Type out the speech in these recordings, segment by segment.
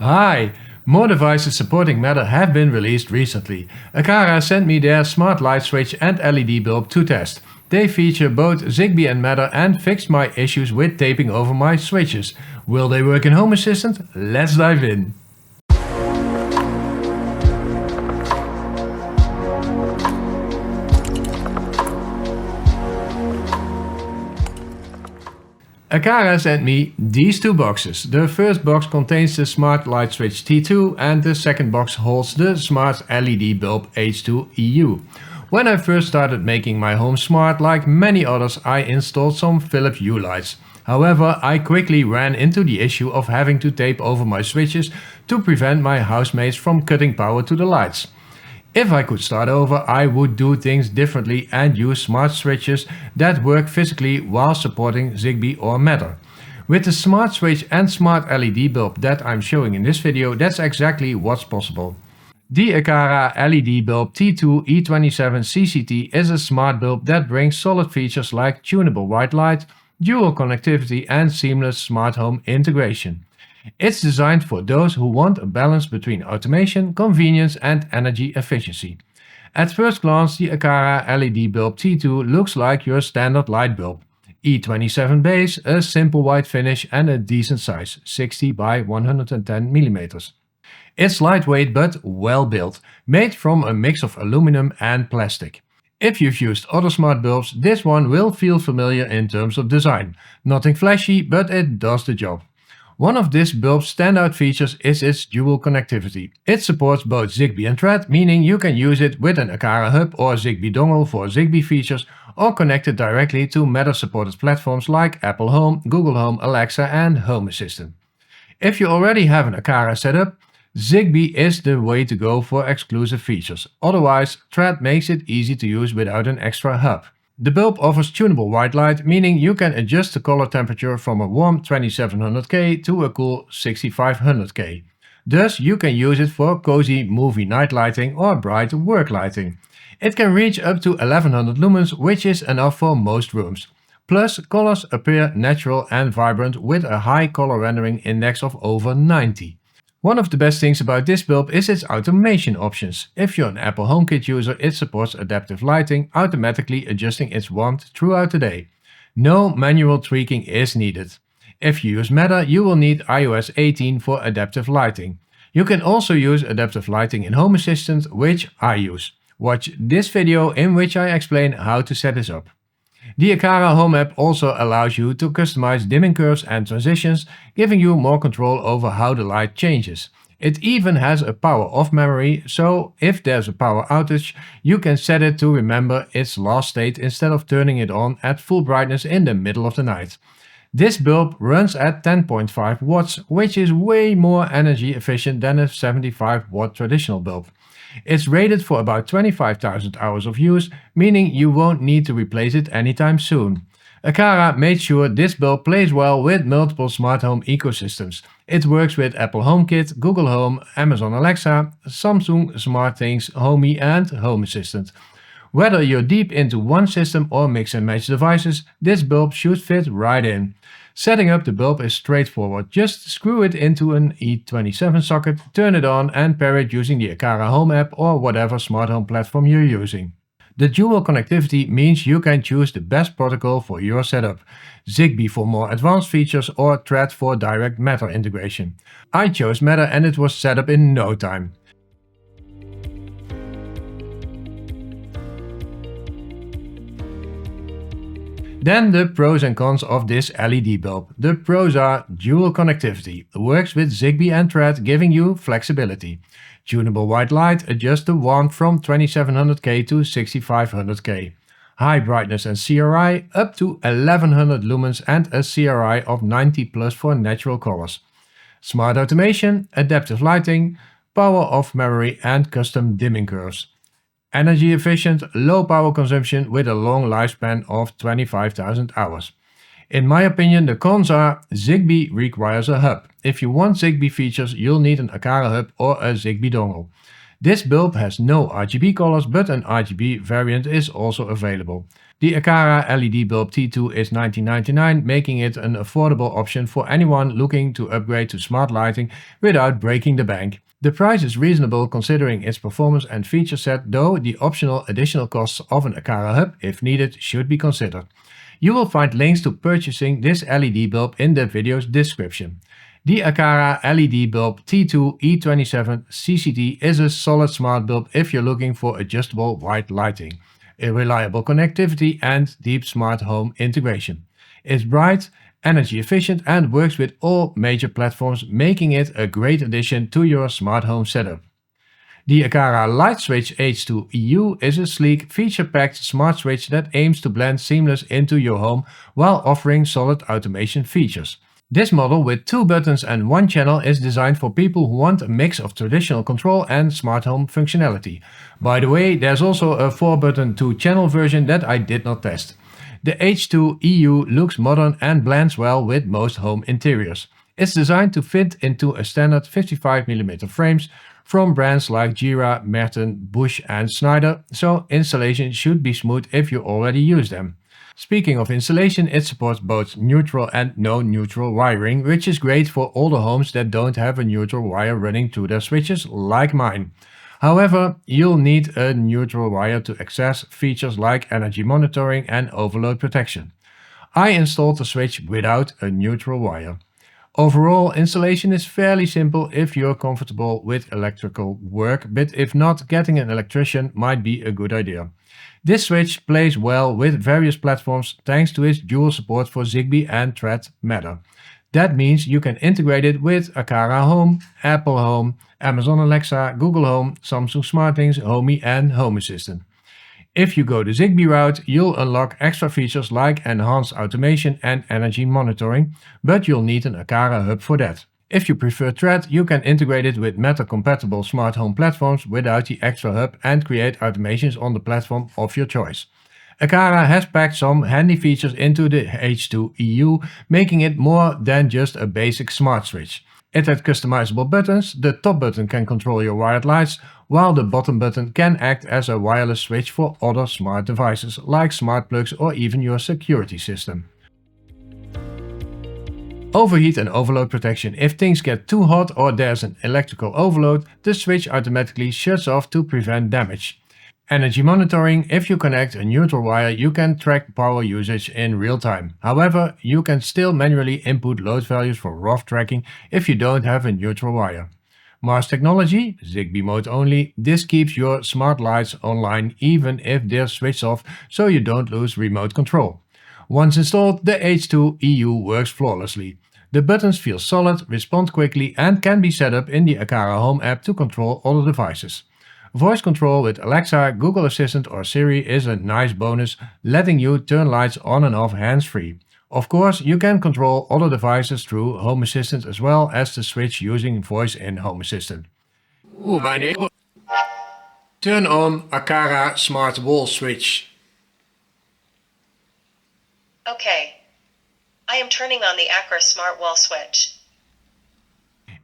Hi! More devices supporting Matter have been released recently. Aqara sent me their smart light switch and LED bulb to test. They feature both Zigbee and Matter and fixed my issues with taping over my switches. Will they work in Home Assistant? Let's dive in. Aqara sent me these two boxes. The first box contains the Smart Light Switch T2 and the second box holds the Smart LED Bulb H2 EU. When I first started making my home smart, like many others, I installed some Philips Hue lights. However, I quickly ran into the issue of having to tape over my switches to prevent my housemates from cutting power to the lights. If I could start over, I would do things differently and use smart switches that work physically while supporting Zigbee or Matter. With the smart switch and smart LED bulb that I'm showing in this video, that's exactly what's possible. The Aqara LED Bulb T2 E27 CCT is a smart bulb that brings solid features like tunable white light, dual connectivity and seamless smart home integration. It's designed for those who want a balance between automation, convenience and energy efficiency. At first glance, the Aqara LED Bulb T2 looks like your standard light bulb. E27 base, a simple white finish and a decent size, 60 by 110 mm. It's lightweight but well built, made from a mix of aluminum and plastic. If you've used other smart bulbs, this one will feel familiar in terms of design. Nothing flashy, but it does the job. One of this bulb's standout features is its dual connectivity. It supports both Zigbee and Thread, meaning you can use it with an Aqara hub or Zigbee dongle for Zigbee features, or connect it directly to Matter-supported platforms like Apple Home, Google Home, Alexa and Home Assistant. If you already have an Aqara setup, Zigbee is the way to go for exclusive features. Otherwise, Thread makes it easy to use without an extra hub. The bulb offers tunable white light, meaning you can adjust the color temperature from a warm 2700K to a cool 6500K. Thus, you can use it for cozy movie night lighting or bright work lighting. It can reach up to 1100 lumens, which is enough for most rooms. Plus, colors appear natural and vibrant with a high color rendering index of over 90. One of the best things about this bulb is its automation options. If you're an Apple HomeKit user, it supports adaptive lighting, automatically adjusting its warmth throughout the day. No manual tweaking is needed. If you use Matter, you will need iOS 18 for adaptive lighting. You can also use adaptive lighting in Home Assistant, which I use. Watch this video in which I explain how to set this up. The Aqara Home app also allows you to customize dimming curves and transitions, giving you more control over how the light changes. It even has a power off memory, so if there's a power outage, you can set it to remember its last state instead of turning it on at full brightness in the middle of the night. This bulb runs at 10.5 watts, which is way more energy efficient than a 75 watt traditional bulb. It's rated for about 25,000 hours of use, meaning you won't need to replace it anytime soon. Aqara made sure this bulb plays well with multiple smart home ecosystems. It works with Apple HomeKit, Google Home, Amazon Alexa, Samsung SmartThings, Homey and Home Assistant. Whether you're deep into one system or mix and match devices, this bulb should fit right in. Setting up the bulb is straightforward. Just screw it into an E27 socket, turn it on and pair it using the Aqara Home app or whatever smart home platform you're using. The dual connectivity means you can choose the best protocol for your setup. Zigbee for more advanced features or Thread for direct Matter integration. I chose Matter and it was set up in no time. Then the pros and cons of this LED bulb. The pros are dual connectivity, works with Zigbee and Thread giving you flexibility. Tunable white light adjusts the warmth from 2700K to 6500K. High brightness and CRI up to 1100 lumens and a CRI of 90 plus for natural colors. Smart automation, adaptive lighting, power off memory and custom dimming curves. Energy efficient, low power consumption with a long lifespan of 25,000 hours. In my opinion, the cons are Zigbee requires a hub. If you want Zigbee features, you'll need an Aqara hub or a Zigbee dongle. This bulb has no RGB colors, but an RGB variant is also available. The Aqara LED Bulb T2 is $19.99, making it an affordable option for anyone looking to upgrade to smart lighting without breaking the bank. The price is reasonable considering its performance and feature set, though the optional additional costs of an Aqara hub, if needed, should be considered. You will find links to purchasing this LED bulb in the video's description. The Aqara LED Bulb T2 E27 CCT is a solid smart bulb if you're looking for adjustable white lighting, a reliable connectivity and deep smart home integration. It's bright, energy efficient and works with all major platforms, making it a great addition to your smart home setup. The Aqara Light Switch H2 EU is a sleek, feature-packed smart switch that aims to blend seamless into your home while offering solid automation features. This model with 2 buttons and 1 channel is designed for people who want a mix of traditional control and smart home functionality. By the way, there's also a 4-button 2-channel version that I did not test. The H2 EU looks modern and blends well with most home interiors. It's designed to fit into a standard 55mm frames from brands like Aqara, Merton, Bosch and Schneider, so installation should be smooth if you already use them. Speaking of installation, it supports both neutral and no-neutral wiring, which is great for older homes that don't have a neutral wire running through their switches, like mine. However, you'll need a neutral wire to access features like energy monitoring and overload protection. I installed the switch without a neutral wire. Overall, installation is fairly simple if you're comfortable with electrical work, but if not, getting an electrician might be a good idea. This switch plays well with various platforms thanks to its dual support for Zigbee and Thread Matter. That means you can integrate it with Aqara Home, Apple Home, Amazon Alexa, Google Home, Samsung SmartThings, Homey and Home Assistant. If you go the Zigbee route, you'll unlock extra features like enhanced automation and energy monitoring, but you'll need an Aqara hub for that. If you prefer Thread, you can integrate it with Matter-compatible smart home platforms without the extra hub and create automations on the platform of your choice. Aqara has packed some handy features into the H2 EU, making it more than just a basic smart switch. It has customizable buttons. The top button can control your wired lights, while the bottom button can act as a wireless switch for other smart devices like smart plugs or even your security system. Overheat and overload protection. If things get too hot or there's an electrical overload, the switch automatically shuts off to prevent damage. Energy monitoring. If you connect a neutral wire, you can track power usage in real time. However, you can still manually input load values for rough tracking if you don't have a neutral wire. Mars technology, Zigbee mode only. This keeps your smart lights online even if they're switched off, so you don't lose remote control. Once installed, the H2 EU works flawlessly. The buttons feel solid, respond quickly and can be set up in the Aqara Home app to control other devices. Voice control with Alexa, Google Assistant or Siri is a nice bonus, letting you turn lights on and off hands-free. Of course, you can control other devices through Home Assistant as well as the switch using voice in Home Assistant. Turn on Aqara Smart Wall Switch. Okay. I am turning on the Aqara Smart Wall Switch.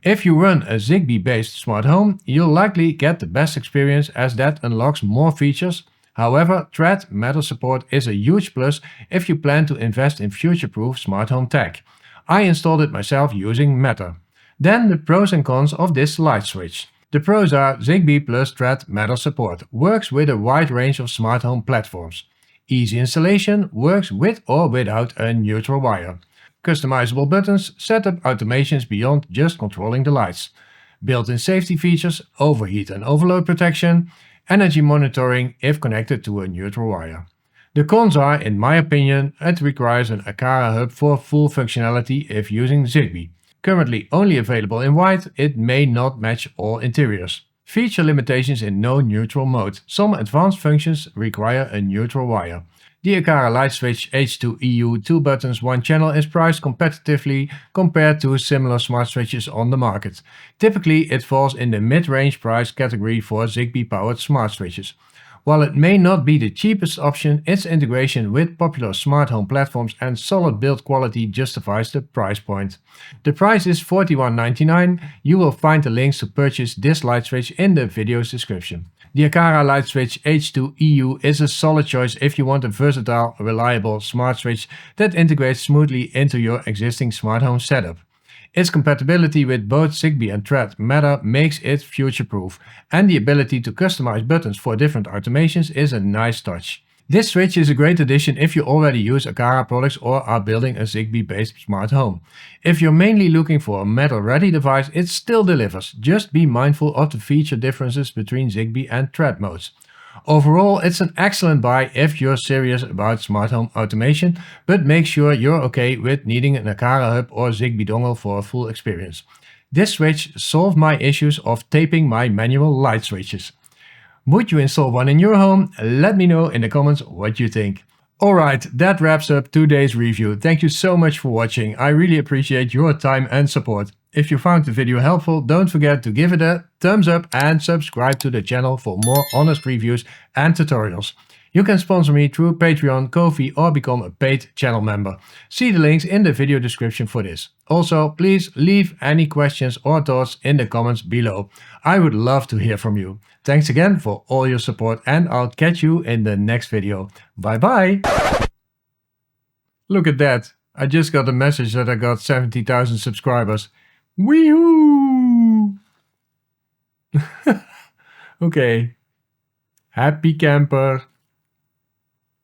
If you run a Zigbee-based smart home, you'll likely get the best experience as that unlocks more features. However, Thread Matter support is a huge plus if you plan to invest in future-proof smart home tech. I installed it myself using Matter. Then the pros and cons of this light switch. The pros are Zigbee plus Thread Matter support. Works with a wide range of smart home platforms. Easy installation, works with or without a neutral wire. Customizable buttons, setup automations beyond just controlling the lights. Built-in safety features, overheat and overload protection, energy monitoring if connected to a neutral wire. The cons are, in my opinion, it requires an Aqara hub for full functionality if using Zigbee. Currently only available in white, it may not match all interiors. Feature limitations in no neutral mode. Some advanced functions require a neutral wire. The Aqara Light Switch H2 EU 2 buttons 1 channel is priced competitively compared to similar smart switches on the market. Typically it falls in the mid-range price category for Zigbee powered smart switches. While it may not be the cheapest option, its integration with popular smart home platforms and solid build quality justifies the price point. The price is $41.99. You will find the links to purchase this light switch in the video's description. The Aqara Light Switch H2 EU is a solid choice if you want a versatile, reliable smart switch that integrates smoothly into your existing smart home setup. Its compatibility with both Zigbee and Thread Matter makes it future-proof, and the ability to customize buttons for different automations is a nice touch. This switch is a great addition if you already use Aqara products or are building a Zigbee-based smart home. If you're mainly looking for a Matter-ready device, it still delivers. Just be mindful of the feature differences between Zigbee and Thread modes. Overall, it's an excellent buy if you're serious about smart home automation, but make sure you're okay with needing an Aqara hub or Zigbee dongle for a full experience. This switch solved my issues of taping my manual light switches. Would you install one in your home? Let me know in the comments what you think. Alright, that wraps up today's review. Thank you so much for watching. I really appreciate your time and support. If you found the video helpful, don't forget to give it a thumbs up and subscribe to the channel for more honest reviews and tutorials. You can sponsor me through Patreon, Ko-fi or become a paid channel member. See the links in the video description for this. Also, please leave any questions or thoughts in the comments below. I would love to hear from you. Thanks again for all your support and I'll catch you in the next video. Bye bye! Look at that. I just got a message that I got 70,000 subscribers. Weehoo! Okay. Happy camper.